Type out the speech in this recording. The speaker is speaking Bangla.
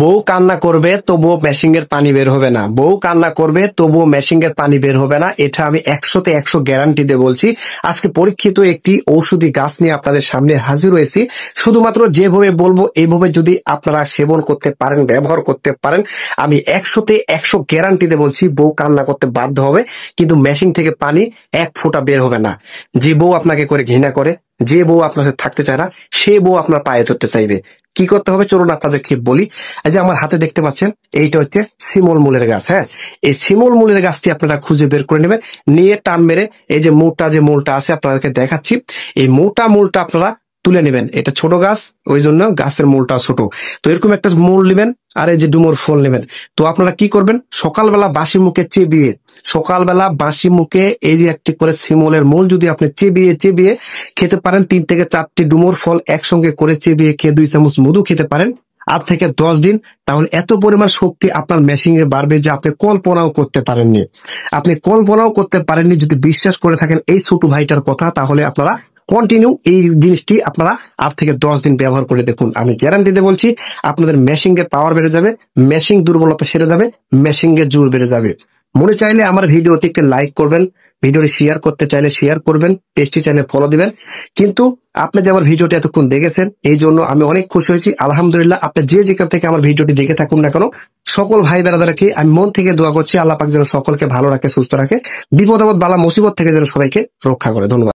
বউ কান্না করবে তবুও মেশিং এর পানি বের হবে না। বউ কান্না করবে তবুও মেশিং এর পানি বের হবে না, এটা আমি 100-তে 100 গ্যারান্টি দিয়ে বলছি। আজকে পরীক্ষিত একটি ঔষধি গাছ নিয়ে আপনাদের সামনে হাজির হয়েছি। শুধুমাত্র যেভাবে বলবো এইভাবে যদি আপনারা সেবন করতে পারেন, ব্যবহার করতে পারেন, আমি 100-তে 100 গ্যারান্টি দিয়ে বলছি বউ কান্না করতে বাধ্য হবে, কিন্তু মেশিং থেকে পানি এক ফোঁটা বের হবে না। যে বউ আপনাকে করে ঘৃণা করে, যে বউ আপনার সাথে থাকতে চায় না, সে বউ আপনার পায়ে ধরতে চাইবে। কি করতে হবে চলুন আপনাদেরকে বলি। এই যে আমার হাতে দেখতে পাচ্ছেন, এইটা হচ্ছে শিমুল মূলের গাছ। হ্যাঁ, এই শিমুল মূলের গাছটি আপনারা খুঁজে বের করে নেবেন, নিয়ে টান মেরে এই যে মূলটা আছে আপনাদেরকে দেখাচ্ছি, এই মূলটা আপনারা তুলে নেবেন। এটা ছোট গাছ, ওই জন্য গাছের মূলটা ছোট। তো এরকম একটা মূল নেবেন, আর এই যে ডুমুর ফল নেবেন। তো আপনারা কি করবেন, সকালবেলা বাসি মুখে এই যে একটি করে শিমুলের মূল যদি আপনি চেবিয়ে খেতে পারেন, 3 থেকে 4টি ডুমুর ফল একসঙ্গে করে চেবিয়ে খেয়ে 2 চামচ মধু খেতে পারেন 8 থেকে 10 দিন, তাহলে এত পরিমাণ শক্তি আপনার মেশিং এ বাড়বে যে আপনি কল্পনাও করতে পারেননি। যদি বিশ্বাস করে থাকেন এই ছোট ভাইটার কথা, তাহলে আপনারা কন্টিনিউ এই জিনিসটি আপনারা 8 থেকে 10 দিন ব্যবহার করে দেখুন। আমি গ্যারান্টি দিয়ে বলছি আপনাদের মেশিং এর পাওয়ার বেড়ে যাবে, মেশিং দুর্বলতা সেরে যাবে, মেশিং এর জোর বেড়ে যাবে। মনে চাইলে আমার ভিডিওটি একটি লাইক করবেন, ভিডিওটি শেয়ার করতে চাইলে শেয়ার করবেন, পেজটি চাইলে ফলো দিবেন। কিন্তু আপনি যে আমার ভিডিওটি এতক্ষণ দেখেছেন এই জন্য আমি অনেক খুশি হয়েছি। আলহামদুলিল্লাহ, আপনি যে যেখান থেকে আমার ভিডিওটি দেখে থাকুন না কেন, সকল ভাই বেড়াদারকে আমি মন থেকে দোয়া করছি আল্লাহ পাক যেন সকলকে ভালো রাখে, সুস্থ রাখে, বিপদ আপদ বালা মুসিবত থেকে যেন সবাইকে রক্ষা করে। ধন্যবাদ।